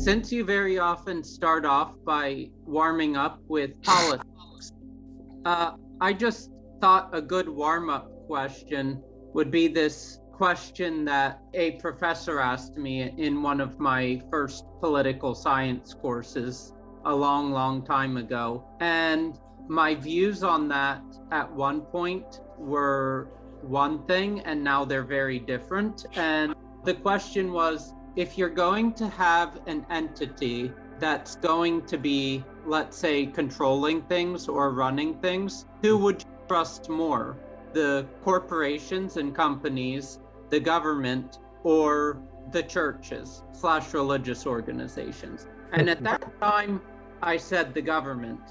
since you very often start off by warming up with politics, I just thought a good warm-up question would be this question that a professor asked me in one of my first political science courses a long, long time ago. And my views on that at one point were one thing, and now they're very different. And the question was, if you're going to have an entity that's going to be, let's say, controlling things or running things, who would you trust more? The corporations and companies, the government, or the churches / religious organizations? And at that time, I said the government.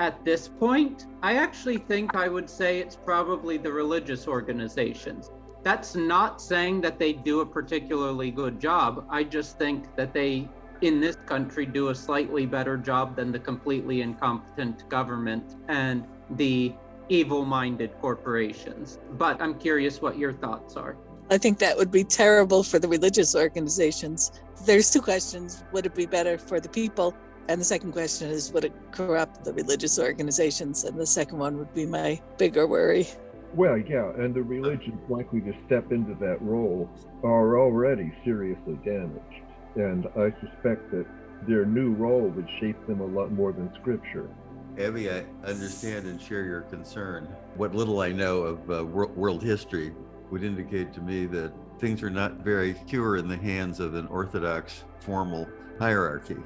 At this point, I actually think I would say it's probably the religious organizations. That's not saying that they do a particularly good job. I just think that they, in this country, do a slightly better job than the completely incompetent government and the evil-minded corporations. But I'm curious what your thoughts are. I think that would be terrible for the religious organizations. There's two questions. Would it be better for the people? And the second question is, would it corrupt the religious organizations? And the second one would be my bigger worry. Well, yeah, and the religions likely to step into that role are already seriously damaged. And I suspect that their new role would shape them a lot more than Scripture. Abby, I understand and share your concern. What little I know of world history would indicate to me that things are not very secure in the hands of an orthodox formal hierarchy.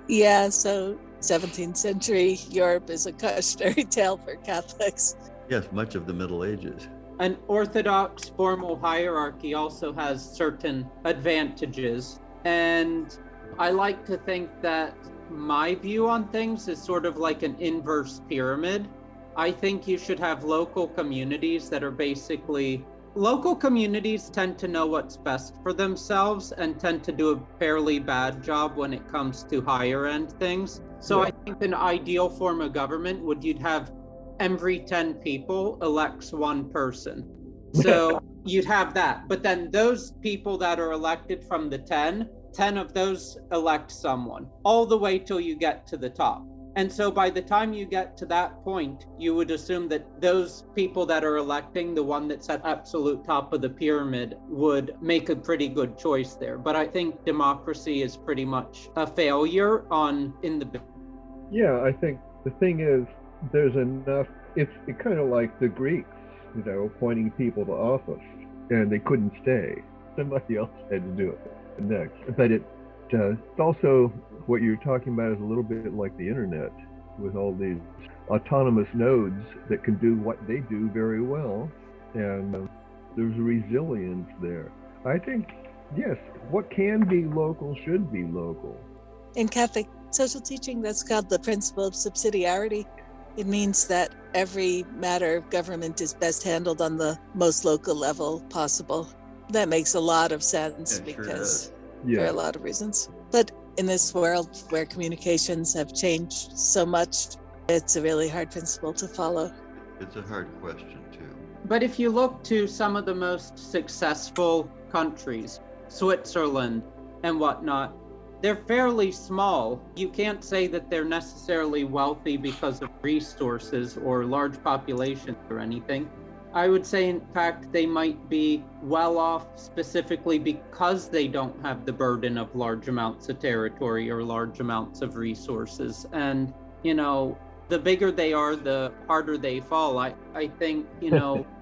Yeah, so 17th century Europe is a cautionary tale for Catholics. Yes, much of the Middle Ages. An orthodox formal hierarchy also has certain advantages. And I like to think that my view on things is sort of like an inverse pyramid. I think you should have local communities that are basically, local communities tend to know what's best for themselves and tend to do a fairly bad job when it comes to higher end things. So I think an ideal form of government would, you'd have every 10 people elects one person. So you'd have that. But then those people that are elected from the 10 of those elect someone, all the way till you get to the top. And so by the time you get to that point, you would assume that those people that are electing the one that's at absolute top of the pyramid would make a pretty good choice there. But I think democracy is pretty much a failure in the... Yeah, I think the thing is, there's enough, it's kind of like the Greeks, appointing people to office, and they couldn't stay. Somebody else had to do it next. But it's also, what you're talking about is a little bit like the internet, with all these autonomous nodes that can do what they do very well, and there's resilience there. I think, yes, what can be local should be local. In Catholic social teaching, that's called the principle of subsidiarity. It means that every matter of government is best handled on the most local level possible. That makes a lot of sense because for a lot of reasons. But in this world where communications have changed so much, it's a really hard principle to follow. It's a hard question too. But if you look to some of the most successful countries, Switzerland and whatnot, they're fairly small. You can't say that they're necessarily wealthy because of resources or large populations or anything. I would say, in fact, they might be well off specifically because they don't have the burden of large amounts of territory or large amounts of resources. And, the bigger they are, the harder they fall. I think,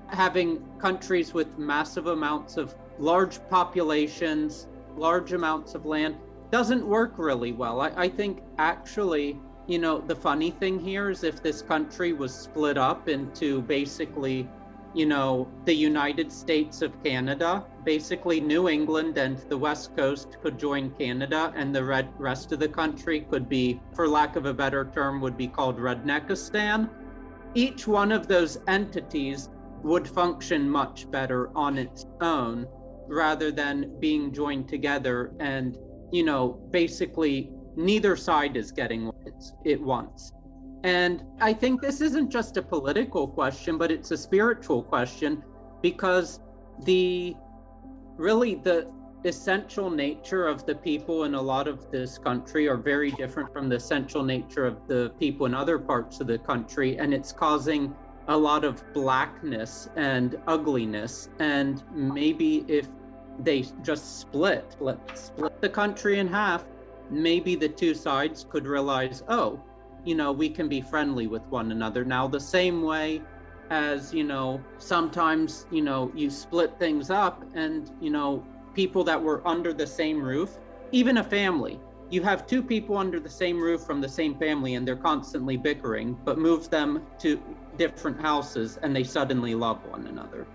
having countries with massive amounts of large populations, large amounts of land, doesn't work really well. I think actually, the funny thing here is if this country was split up into basically, the United States of Canada, basically New England and the West Coast could join Canada, and the rest of the country could be, for lack of a better term, would be called Redneckistan. Each one of those entities would function much better on its own rather than being joined together and basically neither side is getting what it wants. And I think this isn't just a political question, but it's a spiritual question, because the essential nature of the people in a lot of this country are very different from the essential nature of the people in other parts of the country, and it's causing a lot of blackness and ugliness. And maybe if they just let's split the country in half, maybe the two sides could realize, oh, we can be friendly with one another now, the same way as, sometimes, you split things up and, people that were under the same roof, even a family, you have two people under the same roof from the same family and they're constantly bickering, but move them to different houses and they suddenly love one another.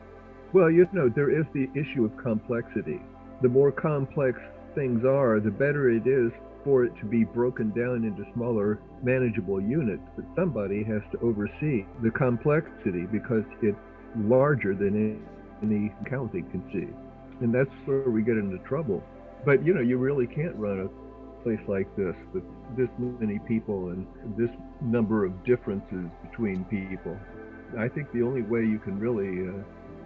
Well, there is the issue of complexity. The more complex things are, the better it is for it to be broken down into smaller, manageable units. But somebody has to oversee the complexity because it's larger than any county can see. And that's where we get into trouble. But, you really can't run a place like this with this many people and this number of differences between people. I think the only way you can really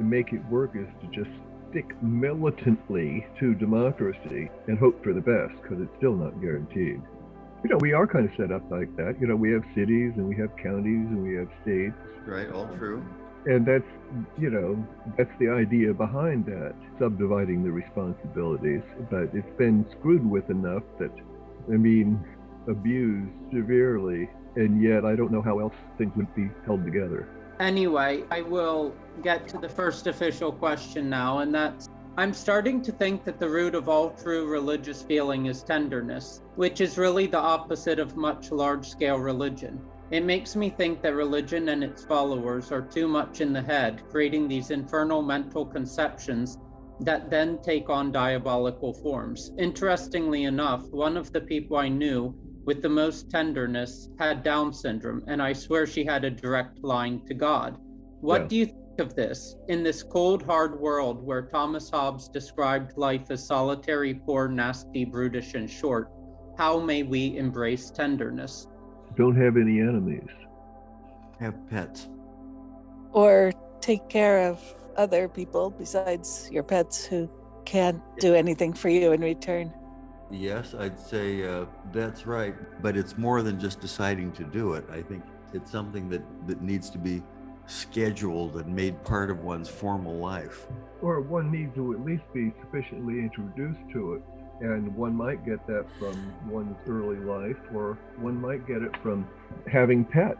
make it work is to just stick militantly to democracy and hope for the best, because it's still not guaranteed. We are kind of set up like that. We have cities and we have counties and we have states. Right, all true. And that's the idea behind that, subdividing the responsibilities. But it's been screwed with enough that, abused severely, and yet I don't know how else things would be held together. Anyway, I will get to the first official question now, and that's, I'm starting to think that the root of all true religious feeling is tenderness, which is really the opposite of much large-scale religion. It makes me think that religion and its followers are too much in the head, creating these infernal mental conceptions that then take on diabolical forms. Interestingly enough, one of the people I knew with the most tenderness had Down syndrome, and I swear she had a direct line to God. What do you think of this? In this cold, hard world where Thomas Hobbes described life as solitary, poor, nasty, brutish, and short, how may we embrace tenderness? Don't have any enemies. Have pets. Or take care of other people besides your pets who can't do anything for you in return. Yes, I'd say that's right. But it's more than just deciding to do it. I think it's something that needs to be scheduled and made part of one's formal life. Or one needs to at least be sufficiently introduced to it. And one might get that from one's early life, or one might get it from having pets.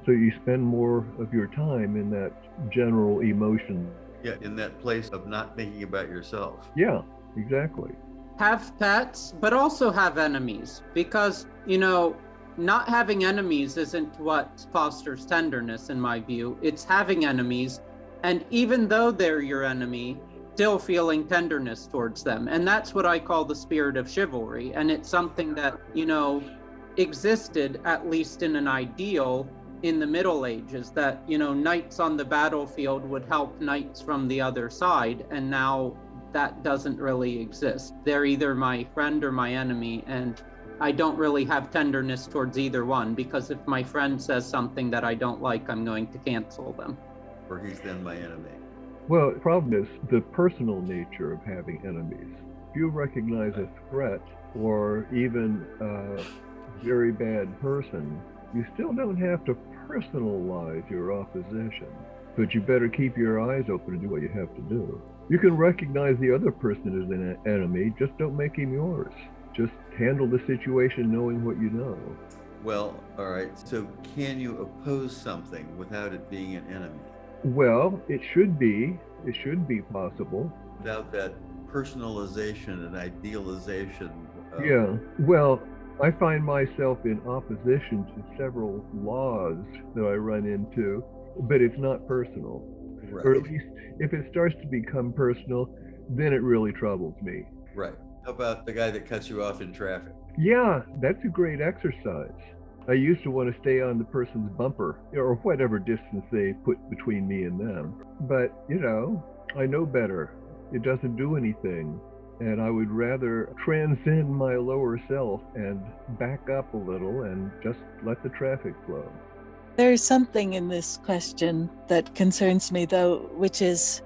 So you spend more of your time in that general emotion. Yeah, in that place of not thinking about yourself. Yeah, exactly. Have pets, but also have enemies, because, not having enemies isn't what fosters tenderness, in my view. It's having enemies, and even though they're your enemy, still feeling tenderness towards them. And that's what I call the spirit of chivalry. And it's something that, existed, at least in an ideal, in the Middle Ages, that, knights on the battlefield would help knights from the other side. And now that doesn't really exist. They're either my friend or my enemy. And I don't really have tenderness towards either one, because if my friend says something that I don't like, I'm going to cancel them. Or he's then my enemy. Well, the problem is the personal nature of having enemies. If you recognize a threat or even a very bad person, you still don't have to personalize your opposition, but you better keep your eyes open and do what you have to do. You can recognize the other person as an enemy, just don't make him yours. Just handle the situation knowing what you know. Well, all right, so can you oppose something without it being an enemy? Well, it should be possible. Without that personalization and idealization. Yeah, well, I find myself in opposition to several laws that I run into, but it's not personal. Right. Or at least if it starts to become personal, then it really troubles me. Right. How about the guy that cuts you off in traffic? Yeah, that's a great exercise. I used to want to stay on the person's bumper, or whatever distance they put between me and them. But, I know better. It doesn't do anything. And I would rather transcend my lower self and back up a little and just let the traffic flow. There's something in this question that concerns me, though, which is,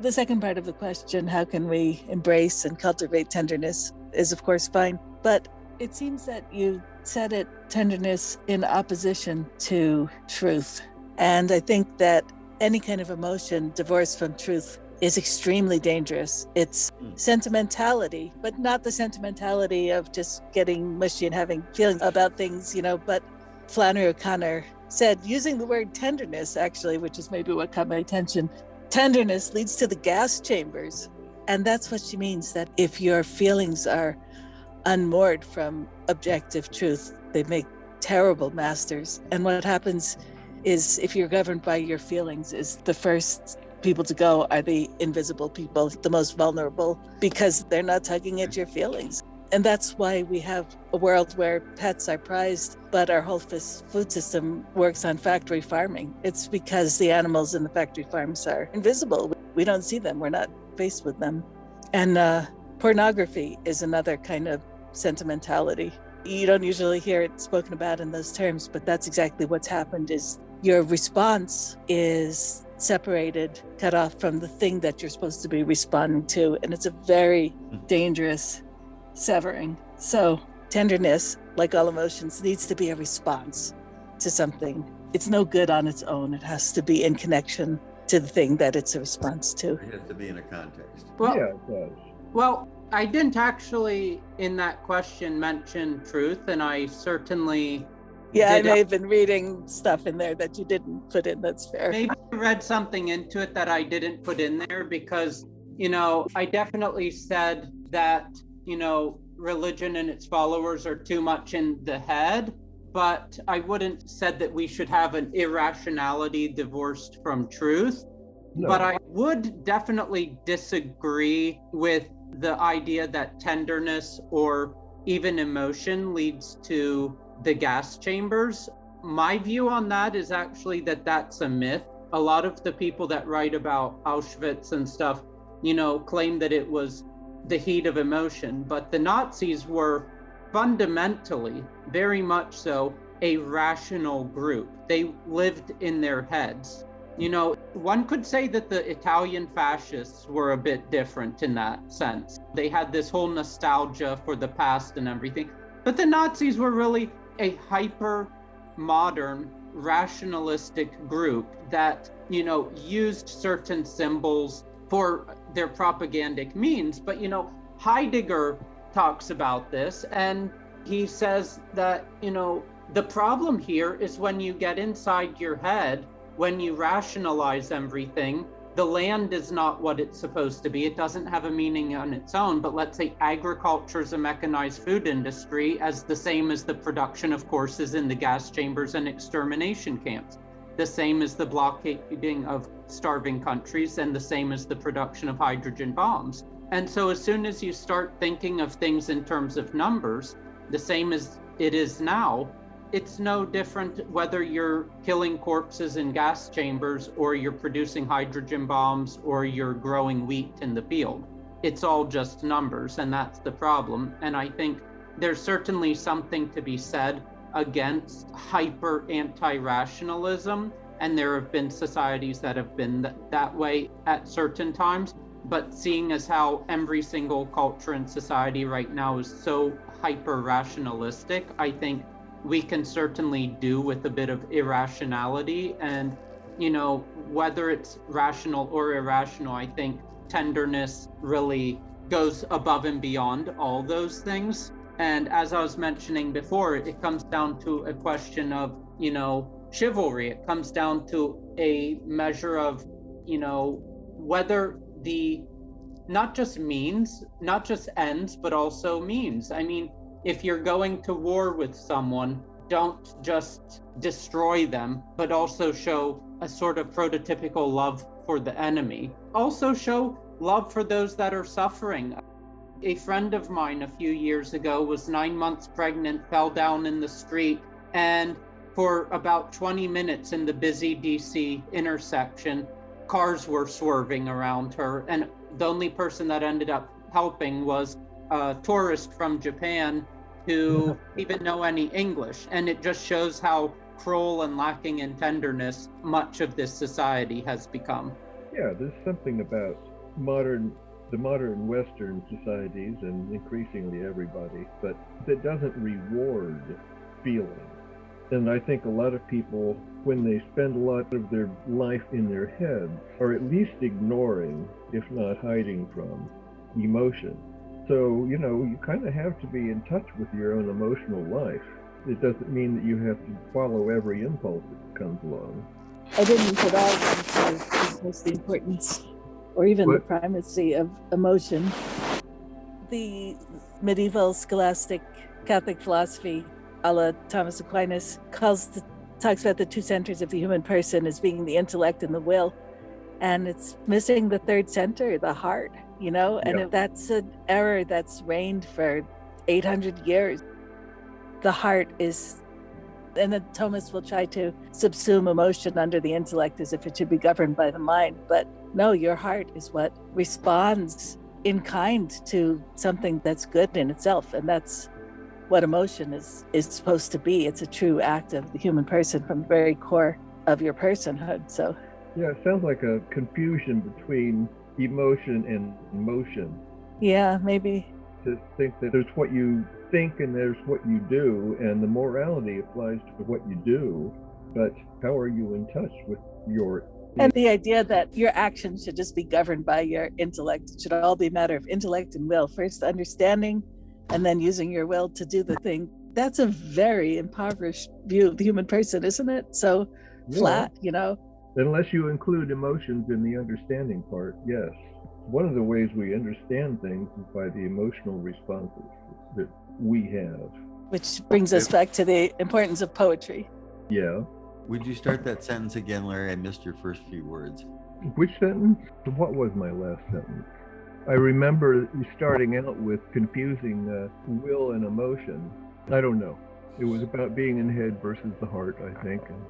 The second part of the question, how can we embrace and cultivate tenderness, is of course fine. But it seems that you said it, tenderness in opposition to truth. And I think that any kind of emotion divorced from truth is extremely dangerous. It's sentimentality, but not the sentimentality of just getting mushy and having feelings about things, but Flannery O'Connor said, using the word tenderness, actually, which is maybe what caught my attention, tenderness leads to the gas chambers. And that's what she means, that if your feelings are unmoored from objective truth, they make terrible masters. And what happens is, if you're governed by your feelings, is the first people to go are the invisible people, the most vulnerable, because they're not tugging at your feelings. And that's why we have a world where pets are prized, but our whole food system works on factory farming. It's because the animals in the factory farms are invisible. We don't see them. We're not faced with them. And pornography is another kind of sentimentality. You don't usually hear it spoken about in those terms, but that's exactly what's happened, is your response is separated, cut off from the thing that you're supposed to be responding to. And it's a very dangerous severing. So tenderness, like all emotions, needs to be a response to something. It's no good on its own. It has to be in connection to the thing that it's a response to. It has to be in a context. Well, Yeah, it does. Well, I didn't actually in that question mention truth, and I certainly I may have been reading stuff in there that you didn't put in. That's fair. Maybe I read something into it that I didn't put in there because, I definitely said that, religion and its followers are too much in the head, but I wouldn't said that we should have an irrationality divorced from truth. No. But I would definitely disagree with the idea that tenderness or even emotion leads to the gas chambers. My view on that is actually that that's a myth. A lot of the people that write about Auschwitz and stuff, claim that it was the heat of emotion, but the Nazis were fundamentally, very much so, a rational group. They lived in their heads. One could say that the Italian fascists were a bit different in that sense. They had this whole nostalgia for the past and everything, but the Nazis were really a hyper modern rationalistic group that, used certain symbols for their propagandic means. But, Heidegger talks about this, and he says that, the problem here is when you get inside your head, when you rationalize everything, the land is not what it's supposed to be. It doesn't have a meaning on its own. But let's say agriculture is a mechanized food industry, as the same as the production, of course, is in the gas chambers and extermination camps. The same as the blockading of starving countries, and the same as the production of hydrogen bombs. And so as soon as you start thinking of things in terms of numbers, the same as it is now, it's no different whether you're killing corpses in gas chambers or you're producing hydrogen bombs or you're growing wheat in the field. It's all just numbers, and that's the problem. And I think there's certainly something to be said against hyper anti-rationalism, and there have been societies that have been that way at certain times. But seeing as how every single culture and society right now is so hyper rationalistic, I think we can certainly do with a bit of irrationality. And, whether it's rational or irrational, I think tenderness really goes above and beyond all those things. And as I was mentioning before, it comes down to a question of, chivalry. It comes down to a measure of, whether the not just means, not just ends, but also means. I mean, if you're going to war with someone, don't just destroy them, but also show a sort of prototypical love for the enemy. Also show love for those that are suffering. A friend of mine a few years ago was 9 months pregnant, fell down in the street, and for about 20 minutes in the busy DC intersection, cars were swerving around her, and the only person that ended up helping was a tourist from Japan who didn't know any English. And it just shows how cruel and lacking in tenderness much of this society has become. Yeah, there's something about the modern Western societies, and increasingly everybody, but that doesn't reward feeling. And I think a lot of people, when they spend a lot of their life in their heads, are at least ignoring, if not hiding from, emotion. So, you kind of have to be in touch with your own emotional life. It doesn't mean that you have to follow every impulse that comes along. I didn't at all dismiss the importance or even the primacy of emotion. The medieval scholastic Catholic philosophy, a la Thomas Aquinas, talks about the two centers of the human person as being the intellect and the will. And it's missing the third center, the heart, and that's an error that's reigned for 800 years. The heart is, and then Thomas will try to subsume emotion under the intellect as if it should be governed by the mind. But no, your heart is what responds in kind to something that's good in itself. And that's what emotion is supposed to be. It's a true act of the human person from the very core of your personhood. So yeah, it sounds like a confusion between emotion and motion. Yeah, maybe. To think that there's what you think and there's what you do, and the morality applies to what you do, but how are you in touch with your... And the idea that your actions should just be governed by your intellect. It should all be a matter of intellect and will. First understanding, and then using your will to do the thing. That's a very impoverished view of the human person, isn't it? So flat, Unless you include emotions in the understanding part, yes. One of the ways we understand things is by the emotional responses that we have. Which brings us back to the importance of poetry. Yeah. Would you start that sentence again, Larry? I missed your first few words. Which sentence? What was my last sentence? I remember starting out with confusing will and emotion. I don't know. It was about being in the head versus the heart, I think. And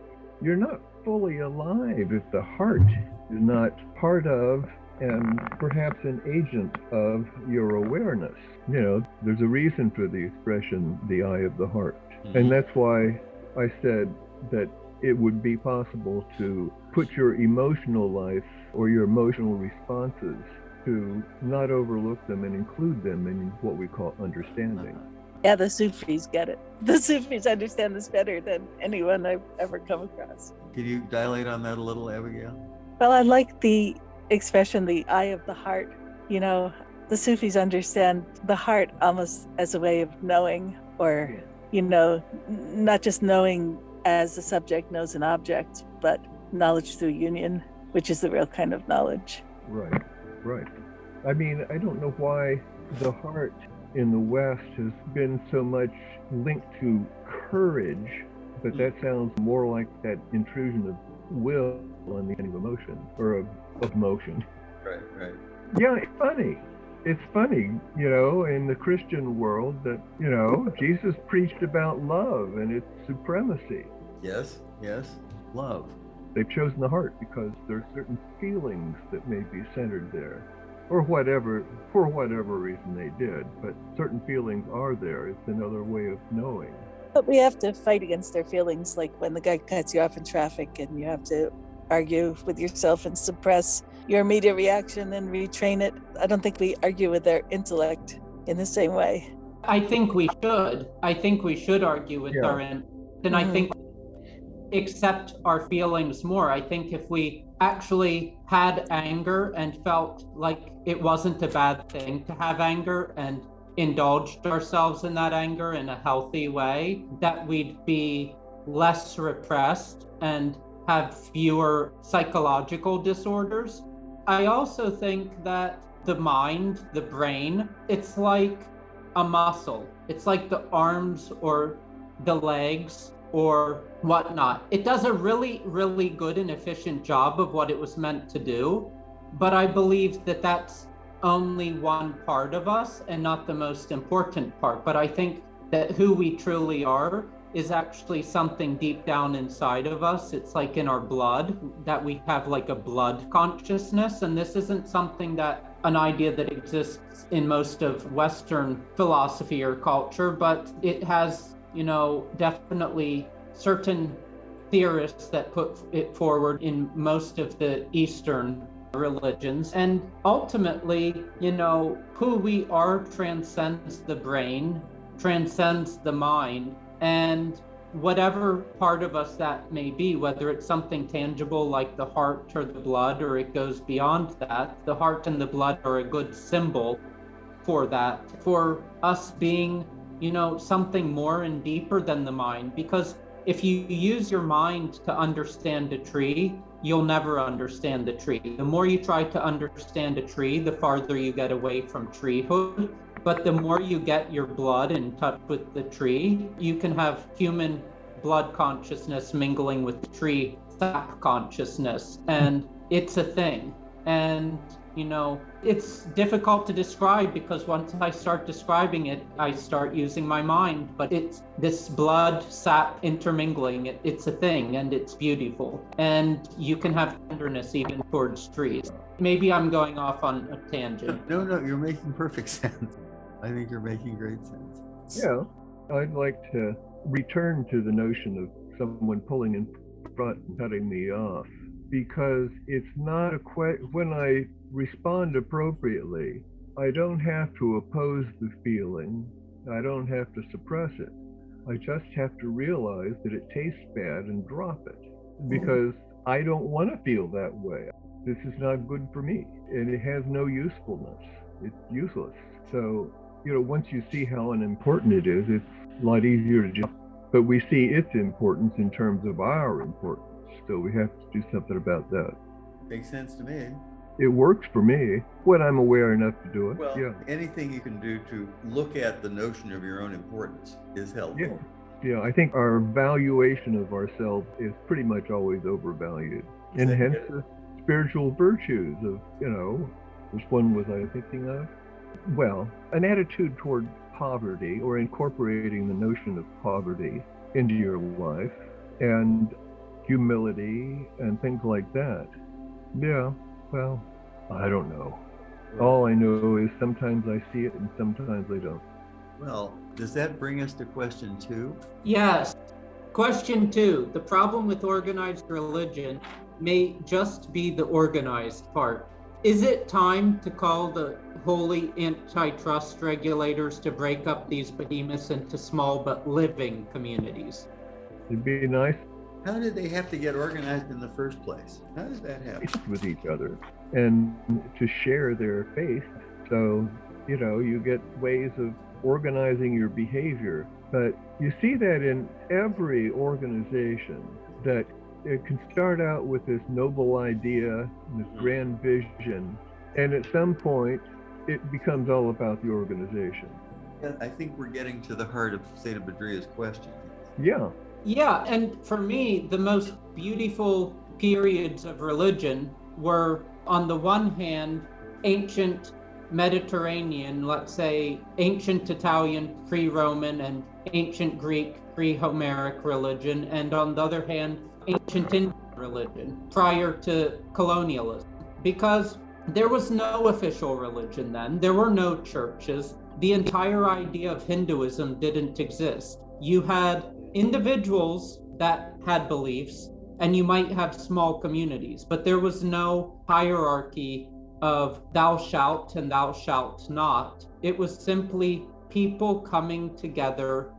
you're not fully alive if the heart is not part of and perhaps an agent of your awareness. There's a reason for the expression, the eye of the heart. Mm-hmm. And that's why I said that it would be possible to put your emotional life or your emotional responses, to not overlook them and include them in what we call understanding. Yeah, the Sufis get it. The Sufis understand this better than anyone I've ever come across. Could you dilate on that a little, Abigail? Well, I like the expression, the eye of the heart. The Sufis understand the heart almost as a way of knowing, or, not just knowing as the subject knows an object, but knowledge through union, which is the real kind of knowledge. Right. I mean, I don't know why the heart in the West has been so much linked to courage, but that sounds more like that intrusion of will on the end of emotion, or of motion. Right. Yeah, it's funny, in the Christian world that, Jesus preached about love and its supremacy. Yes, love. They've chosen the heart because there are certain feelings that may be centered there, or for whatever reason they did, but certain feelings are there. It's another way of knowing. But we have to fight against their feelings, like when the guy cuts you off in traffic and you have to argue with yourself and suppress your immediate reaction and retrain it. I don't think we argue with their intellect in the same way. I think we should. I think we should argue with our intellect. And I think accept our feelings more. I think if we actually had anger and felt like it wasn't a bad thing to have anger and indulged ourselves in that anger in a healthy way, that we'd be less repressed and have fewer psychological disorders. I also think that the mind, the brain, it's like a muscle. It's like the arms or the legs or whatnot. It does a really, really good and efficient job of what it was meant to do. But I believe that that's only one part of us and not the most important part. But I think that who we truly are is actually something deep down inside of us. It's like in our blood, that we have like a blood consciousness. And this isn't something that an idea that exists in most of Western philosophy or culture, but it has, definitely certain theorists that put it forward in most of the Eastern religions. And ultimately, who we are transcends the brain, transcends the mind, and whatever part of us that may be, whether it's something tangible like the heart or the blood, or it goes beyond that, the heart and the blood are a good symbol for that, for us being, something more and deeper than the mind. Because if you use your mind to understand a tree, you'll never understand the tree. The more you try to understand a tree, the farther you get away from treehood. But the more you get your blood in touch with the tree, you can have human blood consciousness mingling with tree sap consciousness. And it's a thing. And, it's difficult to describe, because once I start describing it, I start using my mind. But it's this blood sap intermingling. It's a thing, and it's beautiful. And you can have tenderness even towards trees. Maybe I'm going off on a tangent. No, you're making perfect sense. I think you're making great sense. Yeah, I'd like to return to the notion of someone pulling in front and cutting me off, because it's not when I respond appropriately, I don't have to oppose the feeling. I don't have to suppress it. I just have to realize that it tastes bad and drop it, because I don't want to feel that way. This is not good for me, and it has no usefulness. It's useless. So, once you see how unimportant it is, it's a lot easier to just, but we see its importance in terms of our importance. So we have to do something about that. Makes sense to me. It works for me when I'm aware enough to do it. Well, yeah. Anything you can do to look at the notion of your own importance is helpful. Yeah, I think our valuation of ourselves is pretty much always overvalued. And hence the spiritual virtues of, which one was I thinking of? Well, an attitude toward poverty, or incorporating the notion of poverty into your life, and humility and things like that. Yeah, well, I don't know. All I know is sometimes I see it and sometimes I don't. Well, does that bring us to question 2? Yes. Question 2. The problem with organized religion may just be the organized part. Is it time to call the holy antitrust regulators to break up these behemoths into small but living communities? It'd be nice. How did they have to get organized in the first place? How did that happen? With each other and to share their faith. So, you get ways of organizing your behavior. But you see that in every organization, that it can start out with this noble idea, this grand vision, and at some point it becomes all about the organization. Yeah, I think we're getting to the heart of St. Abadria's question. Yeah. Yeah, and for me, the most beautiful periods of religion were, on the one hand, ancient Mediterranean, let's say ancient Italian pre-Roman and ancient Greek pre-Homeric religion, and on the other hand, ancient Indian religion prior to colonialism. Because there was no official religion then, there were no churches, the entire idea of Hinduism didn't exist. You had individuals that had beliefs, and you might have small communities, but there was no hierarchy of thou shalt and thou shalt not. It was simply people coming together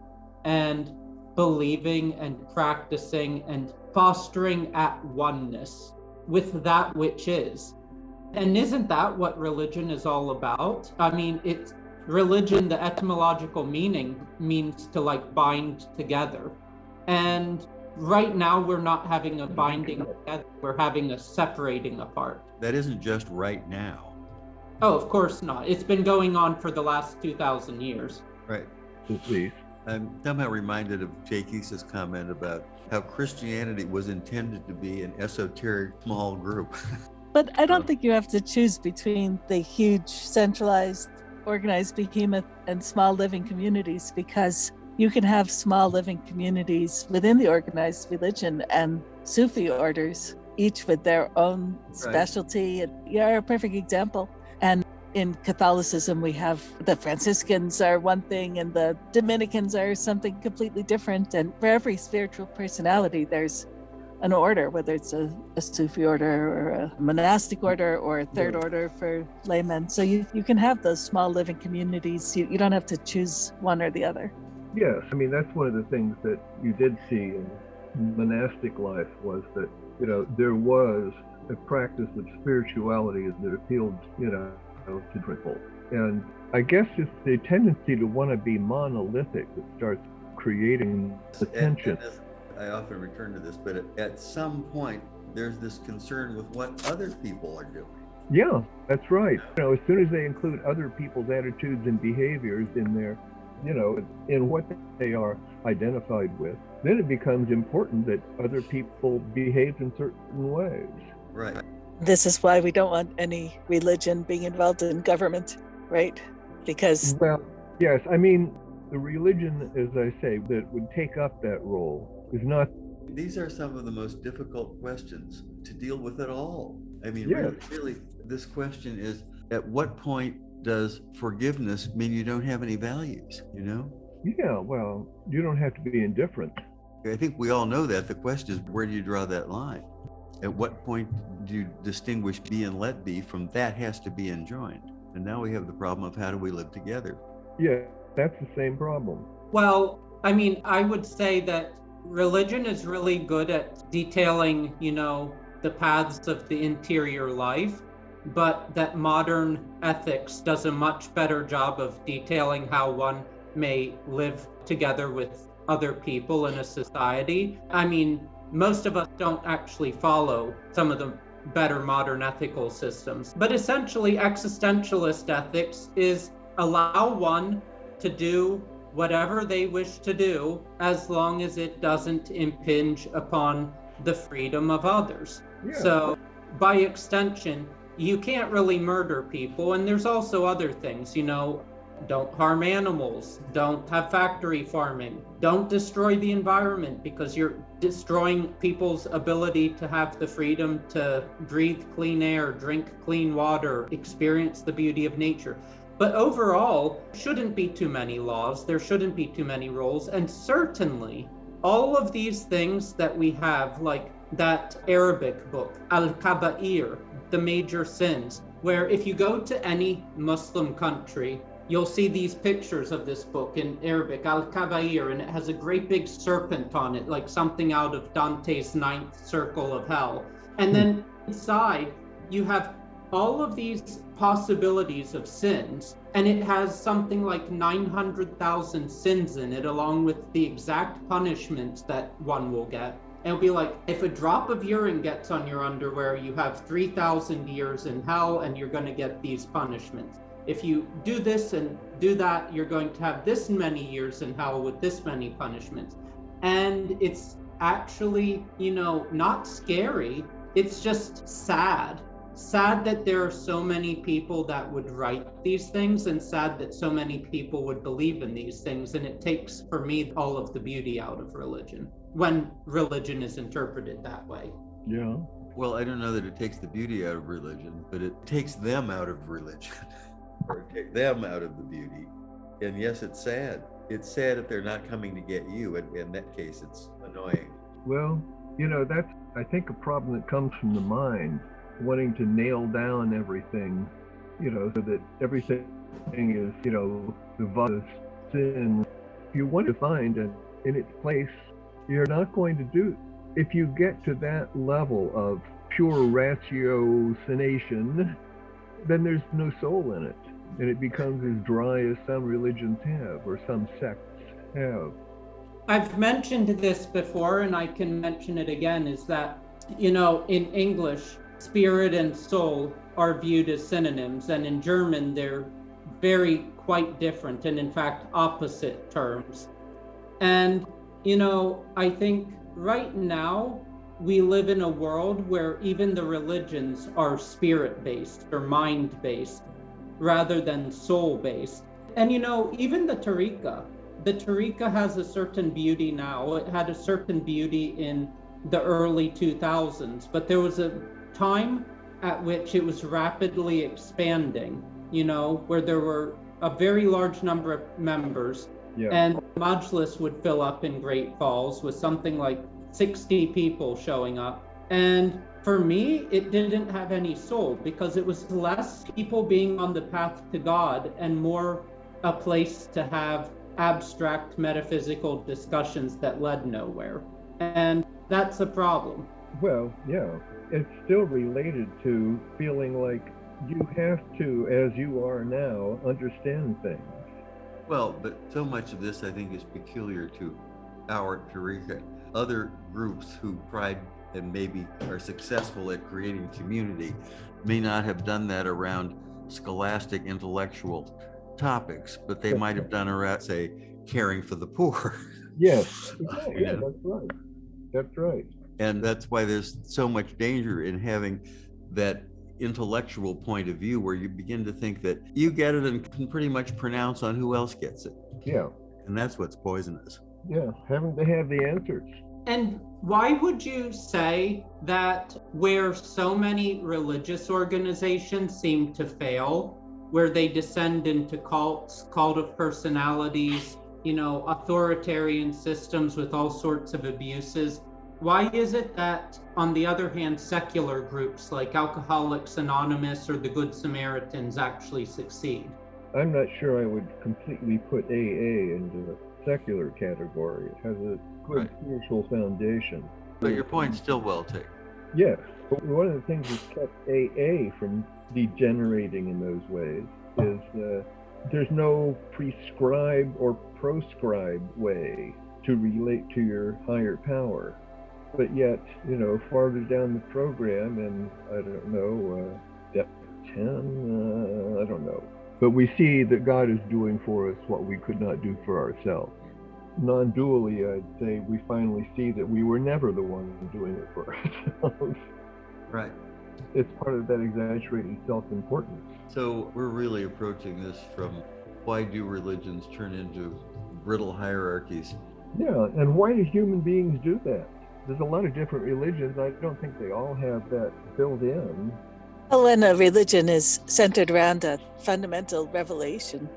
and believing and practicing and fostering at oneness with that which is. And isn't that what religion is all about? I mean, it's religion, the etymological meaning means to bind together. And right now we're not having a binding together, we're having a separating apart. That isn't just right now. Oh, of course not. It's been going on for the last 2,000 years. Right. At least. I'm somehow reminded of Jay Keese's comment about how Christianity was intended to be an esoteric small group. But I don't think you have to choose between the huge centralized organized behemoth and small living communities, because you can have small living communities within the organized religion and Sufi orders, each with their own specialty. And you're a perfect example. And in Catholicism, we have the Franciscans are one thing and the Dominicans are something completely different. And for every spiritual personality, there's an order, whether it's a Sufi order or a monastic order or a third order for laymen. So you can have those small living communities. You don't have to choose one or the other. Yes, I mean, that's one of the things that you did see in monastic life was that, there was a practice of spirituality that appealed, to people. And I guess it's the tendency to want to be monolithic that starts creating the tension. I often return to this, but at some point, there's this concern with what other people are doing. Yeah, that's right. As soon as they include other people's attitudes and behaviors in their, in what they are identified with, then it becomes important that other people behave in certain ways. Right. This is why we don't want any religion being involved in government, right? Because... Well, yes, I mean, the religion, as I say, that would take up that role is not... These are some of the most difficult questions to deal with at all. I mean, yes. really, this question is, at what point does forgiveness mean you don't have any values, Yeah, well, you don't have to be indifferent. I think we all know that. The question is, where do you draw that line? At what point do you distinguish be and let be from that has to be enjoined? And now we have the problem of how do we live together? Yeah, that's the same problem. Well, I mean, I would say that religion is really good at detailing, the paths of the interior life, but that modern ethics does a much better job of detailing how one may live together with other people in a society. I mean, most of us don't actually follow some of the better modern ethical systems, but essentially existentialist ethics is allow one to do whatever they wish to do as long as it doesn't impinge upon the freedom of others. Yeah. So by extension, you can't really murder people. And there's also other things, don't harm animals, don't have factory farming, don't destroy the environment because you're destroying people's ability to have the freedom to breathe clean air, drink clean water, experience the beauty of nature. But overall, shouldn't be too many laws, there shouldn't be too many rules, and certainly all of these things that we have, like that Arabic book, Al-Kaba'ir, the major sins, where if you go to any Muslim country, you'll see these pictures of this book in Arabic, Al-Kaba'ir, and it has a great big serpent on it, like something out of Dante's Ninth Circle of Hell. And then inside, you have all of these possibilities of sins, and it has something like 900,000 sins in it, along with the exact punishments that one will get. And it'll be like, if a drop of urine gets on your underwear, you have 3,000 years in hell, and you're going to get these punishments. If you do this and do that, you're going to have this many years in hell with this many punishments. And it's actually, not scary. It's just sad. Sad that there are so many people that would write these things, and sad that so many people would believe in these things. And it takes, for me, all of the beauty out of religion when religion is interpreted that way. Yeah. Well, I don't know that it takes the beauty out of religion, but it takes them out of religion. Or take them out of the beauty. And yes, it's sad. It's sad if they're not coming to get you. And in that case, it's annoying. Well, that's, I think, a problem that comes from the mind, wanting to nail down everything, so that everything is, the sin. You want to find it in its place. You're not going to do. If you get to that level of pure ratiocination, then there's no soul in it. And it becomes as dry as some religions have, or some sects have. I've mentioned this before, and I can mention it again, is that, in English, spirit and soul are viewed as synonyms, and in German, they're quite different, and in fact, opposite terms. And, I think right now, we live in a world where even the religions are spirit-based or mind-based rather than soul-based. And even the tariqa has a certain beauty now. It had a certain beauty in the early 2000s, but there was a time at which it was rapidly expanding, where there were a very large number of members. Yeah. And Majlis would fill up in Great Falls with something like 60 people showing up. And for me, it didn't have any soul, because it was less people being on the path to God and more a place to have abstract metaphysical discussions that led nowhere. And that's a problem. Well, yeah, it's still related to feeling like you have to, as you are now, understand things. Well, but so much of this, I think, is peculiar to our Eureka. Other groups who pride and maybe are successful at creating community may not have done that around scholastic intellectual topics, but they might have done around, say, caring for the poor. Yes, Yeah, that's right. That's right. And that's why there's so much danger in having that intellectual point of view where you begin to think that you get it and can pretty much pronounce on who else gets it. Yeah. And that's what's poisonous. Yeah, having to have the answers. And why would you say that where so many religious organizations seem to fail, where they descend into cults, cult of personalities, authoritarian systems with all sorts of abuses, why is it that, on the other hand, secular groups like Alcoholics Anonymous or the Good Samaritans actually succeed? I'm not sure I would completely put AA into the secular category. It has a good spiritual foundation. But your point's still well taken. Yes, but one of the things that's kept AA from degenerating in those ways is there's no prescribed or proscribed way to relate to your higher power. But yet, farther down the program, and I don't know, step 10, I don't know. But we see that God is doing for us what we could not do for ourselves. Non-dually, I'd say we finally see that we were never the one doing it for ourselves. Right. It's part of that exaggerated self-importance. So we're really approaching this from why do religions turn into brittle hierarchies? Yeah, and why do human beings do that? There's a lot of different religions. I don't think they all have that built in. Well, when a religion is centered around a fundamental revelation,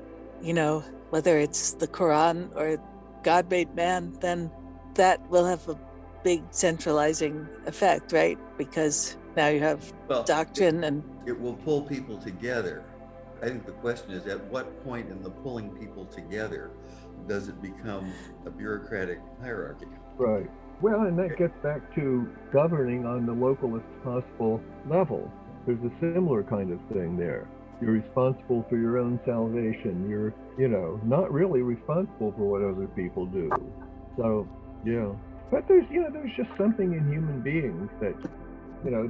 whether it's the Quran or God made man, then that will have a big centralizing effect, right? Because now you have doctrine and... It will pull people together. I think the question is, at what point in the pulling people together does it become a bureaucratic hierarchy? Right. Well, and that gets back to governing on the localist possible level. There's a similar kind of thing there. You're responsible for your own salvation. You're, not really responsible for what other people do. So, yeah. But there's just something in human beings that,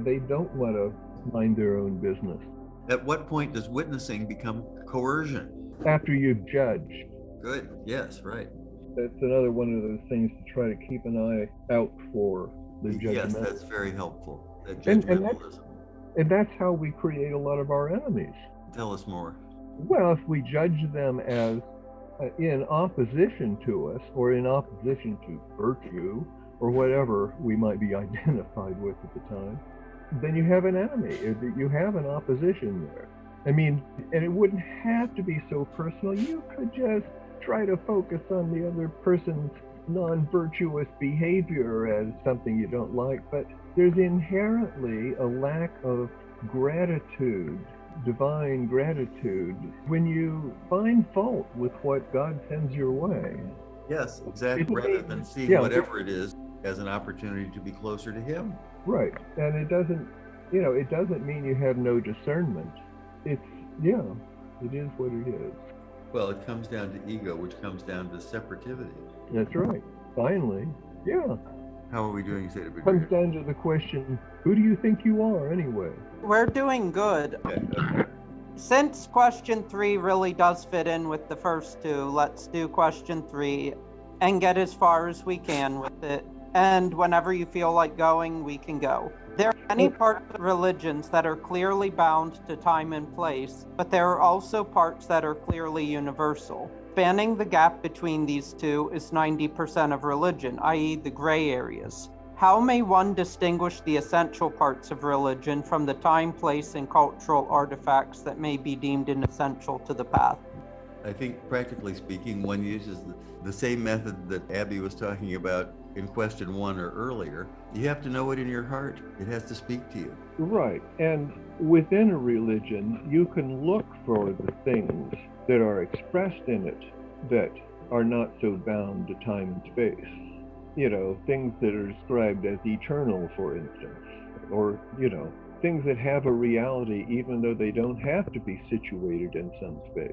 they don't want to mind their own business. At what point does witnessing become coercion? After you've judged. Good. Yes, right. That's another one of those things to try to keep an eye out for the judgmental. Yes, that's very helpful. That judgmentalism. And that's how we create a lot of our enemies. Tell us more. Well, if we judge them as in opposition to us or in opposition to virtue or whatever we might be identified with at the time, then you have an enemy. You have an opposition there. I mean, and it wouldn't have to be so personal. You could just try to focus on the other person's non-virtuous behavior as something you don't like, but there's inherently a lack of gratitude, divine gratitude, when you find fault with what God sends your way. Yes, exactly. Rather than seeing whatever it is as an opportunity to be closer to Him. Right. And it doesn't mean you have no discernment. It is what it is. Well, it comes down to ego, which comes down to separativity. That's right. Finally, yeah. How are we doing, Zeta? Comes down to the question, who do you think you are anyway? We're doing good. Okay. Since question 3 really does fit in with the first 2, let's do question 3 and get as far as we can with it. And whenever you feel like going, we can go. There are many parts of religions that are clearly bound to time and place, but there are also parts that are clearly universal. Spanning the gap between these two is 90% of religion, i.e. the gray areas. How may one distinguish the essential parts of religion from the time, place, and cultural artifacts that may be deemed inessential to the path? I think, practically speaking, one uses the same method that Abby was talking about in question one or earlier, you have to know it in your heart. It has to speak to you. Right. And within a religion, you can look for the things that are expressed in it that are not so bound to time and space. You know, things that are described as eternal, for instance, or, you know, things that have a reality even though they don't have to be situated in some space.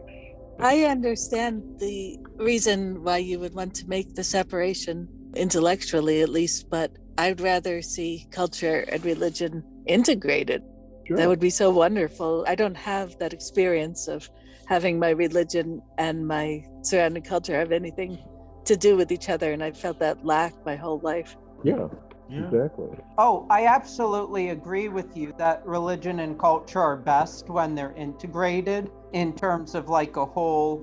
I understand the reason why you would want to make the separation, intellectually at least, but I'd rather see culture and religion integrated. Sure. That would be so wonderful. I don't have that experience of having my religion and my surrounding culture have anything to do with each other, and I felt that lack my whole life. Yeah, exactly. Oh, I absolutely agree with you that religion and culture are best when they're integrated in terms of like a whole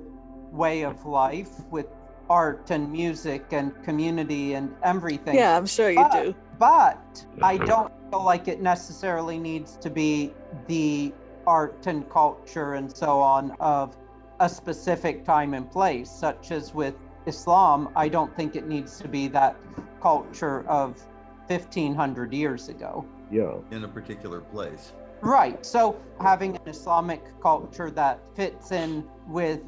way of life with art and music and community and everything. Yeah, I'm sure you do. But I don't feel like it necessarily needs to be the art and culture and so on of a specific time and place, such as with Islam. I don't think it needs to be that culture of 1500 years ago. Yeah. In a particular place. Right. So having an Islamic culture that fits in with,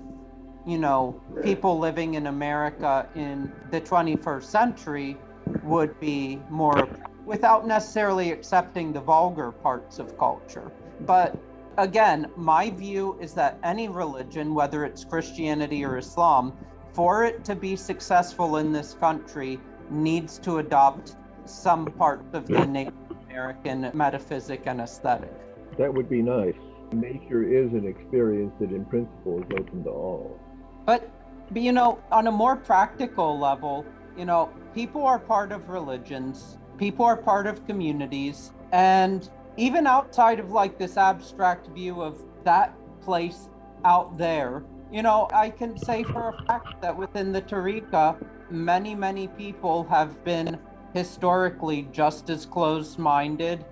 you know, people living in America in the 21st century would be more, without necessarily accepting the vulgar parts of culture. But again, my view is that any religion, whether it's Christianity or Islam, for it to be successful in this country, needs to adopt some parts of the Native American metaphysic and aesthetic. That would be nice. Nature is an experience that in principle is open to all. But you know, on a more practical level, you know, people are part of religions, people are part of communities, and even outside of like this abstract view of that place out there, you know, I can say for a fact that within the Tariqa, many people have been historically just as closed-minded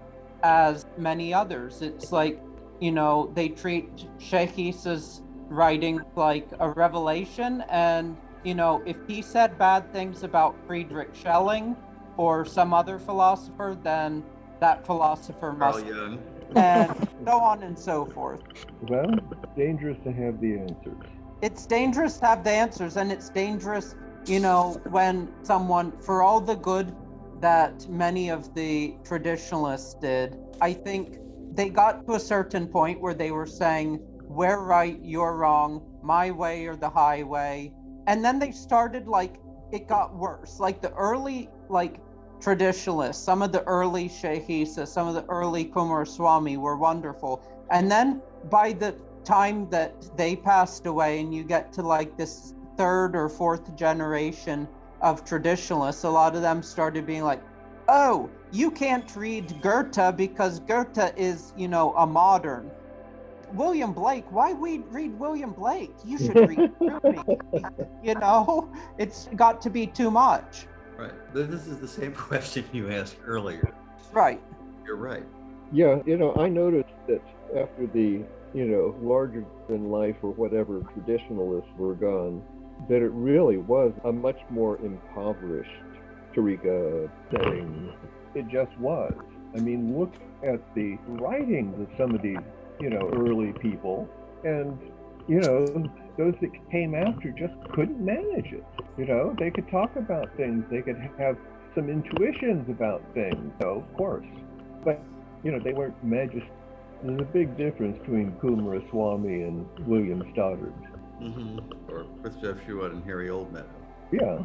as many others. It's like, you know, they treat Sheikh Isa's writing like a revelation, and, you know, if he said bad things about Friedrich Schelling or some other philosopher, then that philosopher must, and so on and so forth. Well, it's dangerous to have the answers. It's dangerous to have the answers, and it's dangerous, you know, when someone, for all the good that many of the traditionalists did, I think they got to a certain point where they were saying, we're right, you're wrong, my way or the highway. And then they started, like, it got worse. Like the early, like, traditionalists, some of the early Sheikh Isa, some of the early Coomaraswamy were wonderful. And then by the time that they passed away and you get to like this third or fourth generation of traditionalists, a lot of them started being like, oh, you can't read Goethe because Goethe is, you know, a modern. William Blake, why we read William Blake? You should read Rumi. You know, it's got to be too much. Right. This is the same question you asked earlier. Right. You're right. Yeah, you know, I noticed that after the, you know, larger than life or whatever traditionalists were gone, that it really was a much more impoverished Tariqa setting. It just was. I mean, look at the writings of some of these, you know, early people, and, you know, those that came after just couldn't manage it. You know, they could talk about things, they could have some intuitions about things, so of course, but, you know, they weren't magistrates. There's a big difference between Coomaraswamy and William Stoddard. Or Christoph Schuett and Harry Oldmeadow. Yeah.